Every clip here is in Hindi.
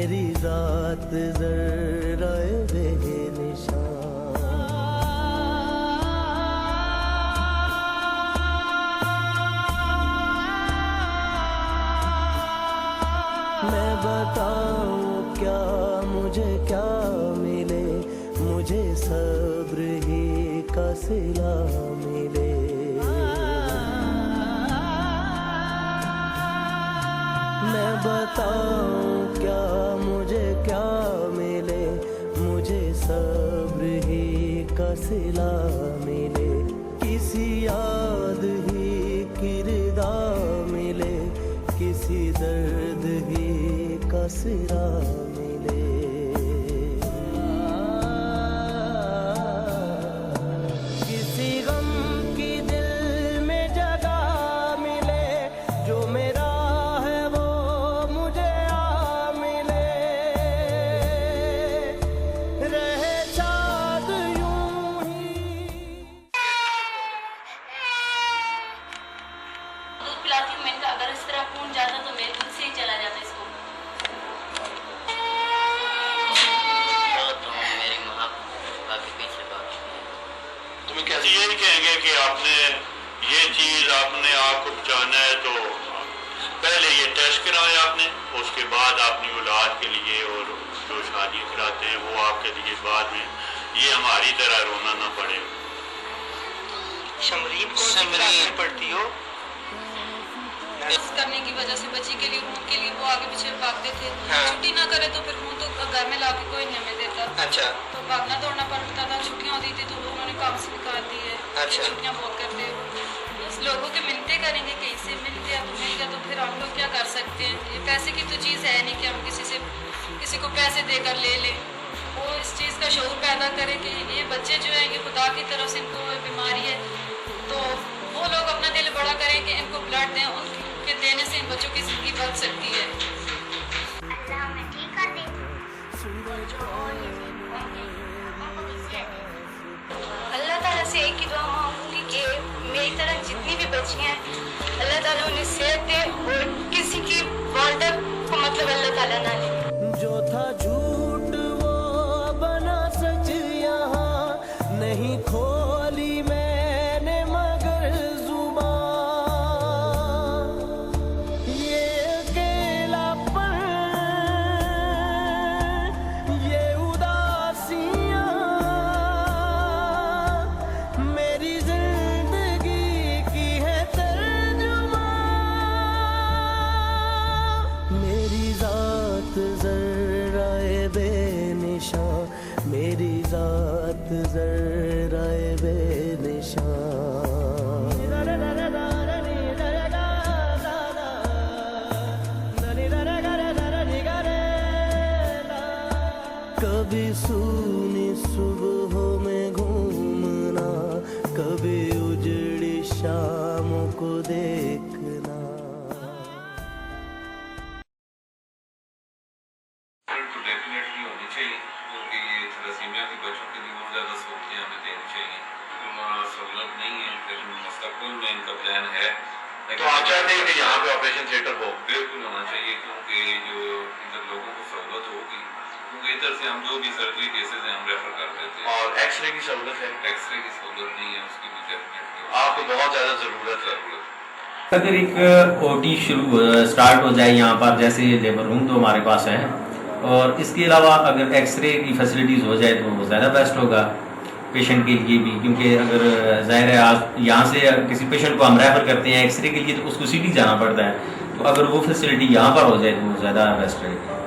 मेरी जात जर्रा बेनिशान। मैं बताऊं क्या मुझे क्या मिले, मुझे सब्र ही का सिला मिले। मैं बताऊं क्या मुझे क्या मिले, मुझे सब्र ही का सिला मिले। किसी याद ही किरदा मिले, किसी दर्द ही का सिरा मिले। किसी गम की दिल में जगह मिले, जो मेरा है वो मुझे आ मिले। रहे चाँद यूं ही। दूध पिलाती हूँ, मैंने कहा अगर इस तरह खून जाता तो मेरे दूध से ही चला जाता इसको। मेरी माँ काफी पीछे बात। तुम्हें कैसे ये नहीं कहेंगे कि आपने ये चीज आपने आपको बचाना है तो पहले ये टेस्ट कराए आपने, उसके बाद अपनी औलाद के लिए और जो शादी कराते हैं वो आपके लिए बाद में ये हमारी तरह रोना ना पड़े। शमरीन कौन सी क्लास में पढ़ती हो? करने की वजह से बच्ची के लिए खून के लिए वो आगे पीछे भागते थे। हाँ। छुट्टी ना करे तो फिर खून तो घर में लाके कोई नहीं हमें देता। अच्छा। तो भागना दौड़ना पड़ता था। छुट्टियां होती थी तो उन्होंने काम से निकाल दी है। अच्छा। छुट्टियां बहुत करते हो, बस लोगों के मिलते करेंगे, कहीं से मिल गया तो मिल गया, तो फिर हम लोग क्या कर सकते हैं। ये पैसे की तो चीज़ है नहीं कि हम किसी को पैसे देकर ले लें। वो इस चीज़ का शऊर पैदा करें कि ये बच्चे जो है ये खुदा की तरफ से इनको बीमारी है, तो वो लोग अपना दिल बड़ा करें कि इनको ब्लड दें, उनके देने से इन बच्चों की जिंदगी बच सकती है। अल्लाह हमें ठीक कर दे, जो और ये उनको भी सेहत दे। अल्लाह ताला से एक ही दुआ मांगूंगी कि मेरी तरह जितनी भी बच्चियां हैं अल्लाह ताला उन्हें सेहत दे और किसी की वालदा को मतलब अल्लाह ताला ना ले। जो था झूठ वो बना सच, यहाँ नहीं खोली मैंने मगर जुबान। ये अकेलापन, ये उदासियां मेरी जिंदगी की है तर्जुमा। मेरी जात जर्राए बेनिशान, मेरी जात जर्राए बेनिशान। कभी सूनी सुबहों में घूमना, कभी उजड़ी शामों को देखना। तो डेफिनेटली होनी चाहिए, क्योंकि ये थैलेसीमिया के बच्चों के लिए बहुत ज़्यादा सहूलियतें हमें देनी चाहिए। सहूलत नहीं है, फिर मुस्तकबिल में इनका प्लान है। तो आप चाहते हैं कि यहाँ पे ऑपरेशन थिएटर हो? बिल्कुल होना चाहिए, क्योंकि जो इधर लोगों को सहूलत होगी, क्योंकि इधर से हम जो भी सर्जरी केसेज हैं हम रेफर कर देते हैं। और एक्सरे की सहूलत है? एक्सरे की सहूलत नहीं है, उसकी भी डेफिनेटली आपको बहुत ज़्यादा ज़रूरत है। अगर एक ओटी स्टार्ट हो जाए यहाँ पर, जैसे लेबर रूम तो हमारे पास है, और इसके अलावा अगर एक्सरे की फैसिलिटीज़ हो जाए तो वो ज़्यादा बेस्ट होगा पेशेंट के लिए भी। क्योंकि अगर ज़ाहिर है आज यहाँ से किसी पेशेंट को हम रेफर करते हैं एक्सरे के लिए तो उसको सिटी जाना पड़ता है, तो अगर वो फैसिलिटी यहाँ पर हो जाए तो वो ज़्यादा बेस्ट रहेगी।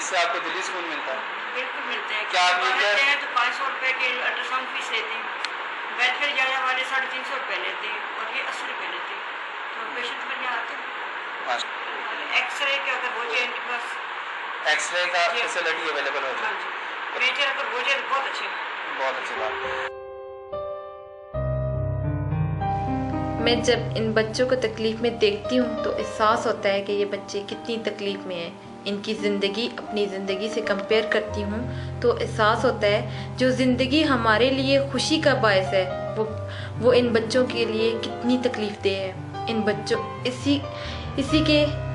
इससे आपको दिल्ली स्कूल मिलता है? बिल्कुल मिलते हैं। क्या आप मिलते हैं? तो 500 रुपए के अल्ट्रासाउंड फीस लेते हैं। वेलफेयर जाने वाले 350 रुपए लेते हैं और ये 80 रुपए लेते हैं। तो पेशेंट पर यहाँ आते हैं। एक्सरे के अगर हो जाए इनके पास एक्सरे का फैसिलिटी अवेलेबल हो हाँ जाए। जी, व्हीलचेयर पर हो जाए तो बहुत अच्छी बहुत अच्छी बात है। मैं जब इन बच्चों को तकलीफ़ में देखती हूँ तो एहसास होता है कि ये बच्चे कितनी तकलीफ़ में हैं। इनकी ज़िंदगी अपनी ज़िंदगी से कंपेयर करती हूँ तो एहसास होता है जो ज़िंदगी हमारे लिए खुशी का बायस है वो इन बच्चों के लिए कितनी तकलीफ़देह है। इन बच्चों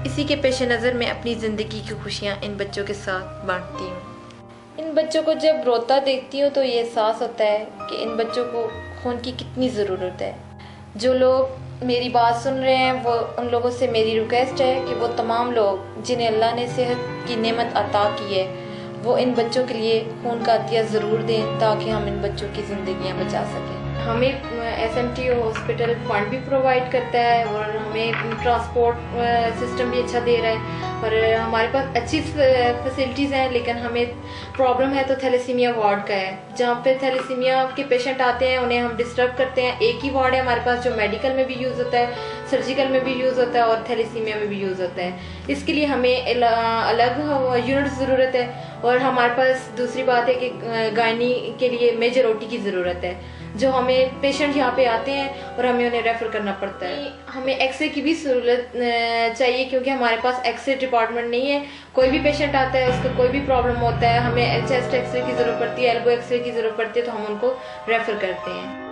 इसी के पेश नज़र मैं अपनी ज़िंदगी की खुशियाँ इन बच्चों के साथ बांटती हूँ। इन बच्चों को जब रोता देखती हूँ तो ये एहसास होता है कि इन बच्चों को खून की कितनी ज़रूरत है। जो लोग मेरी बात सुन रहे हैं वो उन लोगों से मेरी रिक्वेस्ट है कि वो तमाम लोग जिन्हें अल्लाह ने सेहत की नेमत अता की है वो इन बच्चों के लिए खून का अतिया ज़रूर दें ताकि हम इन बच्चों की ज़िंदगियां बचा सकें। हमें SMT हॉस्पिटल फंड भी प्रोवाइड करता है और हमें ट्रांसपोर्ट सिस्टम भी अच्छा दे रहा है और हमारे पास अच्छी फैसिलिटीज़ हैं, लेकिन हमें प्रॉब्लम है तो थैलेसीमिया वार्ड का है जहाँ पे थैलेसीमिया के पेशेंट आते हैं उन्हें हम डिस्टर्ब करते हैं। एक ही वार्ड है हमारे पास जो मेडिकल में भी यूज़ होता है, सर्जिकल में भी यूज़ होता है और थैलेसीमिया में भी यूज़ होता है। इसके लिए हमें अलग यूनिट ज़रूरत है और हमारे पास दूसरी बात है कि गायनी के लिए मेजर OT की ज़रूरत है जो हमें पेशेंट यहाँ पे आते हैं और हमें उन्हें रेफ़र करना पड़ता है। हमें एक्सरे की भी सहूलत चाहिए क्योंकि हमारे पास एक्सरे डिपार्टमेंट नहीं है। कोई भी पेशेंट आता है उसका कोई भी प्रॉब्लम होता है हमें चेस्ट एक्सरे की ज़रूरत पड़ती है, एल्बो एक्सरे की ज़रूरत पड़ती है तो हम उनको रेफ़र करते हैं।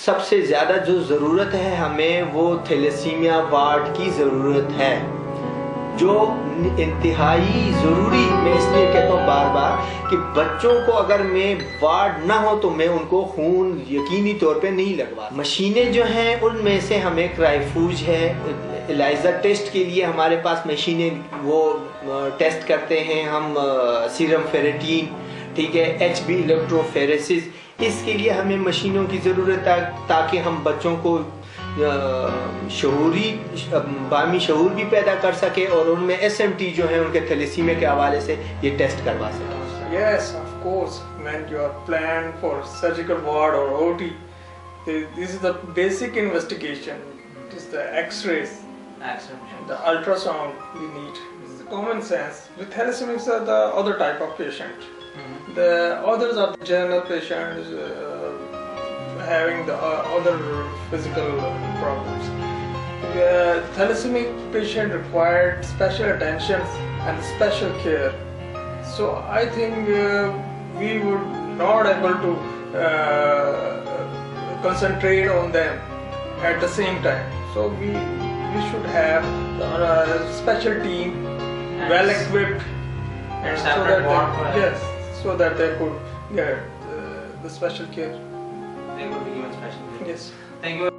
सबसे ज़्यादा जो ज़रूरत है हमें वो थैलेसीमिया वार्ड की ज़रूरत है जो इंतहाई ज़रूरी। मैं इसलिए कहता हूँ बार बार कि बच्चों को अगर मैं वार्ड ना हो तो मैं उनको खून यकीनी तौर पे नहीं लगवा। मशीनें जो हैं उनमें से हमें क्राइफूज है, एलाइज़ा टेस्ट के लिए हमारे पास मशीनें वो टेस्ट करते हैं हम सीरम फेरेटीन, ठीक है, HB इलेक्ट्रोफेरेसिस। इसके लिए हमें मशीनों की ज़रूरत है ताकि हम बच्चों को बामी शऊर भी पैदा कर सके और उनमें SMT जो है उनके थैलेसीमिया के हवाले से ये टेस्ट करवा सकें। Yes, of course. When you are planned for surgical ward or OT, this is the basic investigation. It is the X-rays, the ultrasound we need. This is common sense. With thalassemics are the other type of patient. The others are the general patients having the other physical problems. Thalassemic patient required special attention and special care. So I think we would not able to concentrate on them at the same time. So we should have a special team, well equipped, and so that they could get the special care. They would be given special care. Yes. Thank you.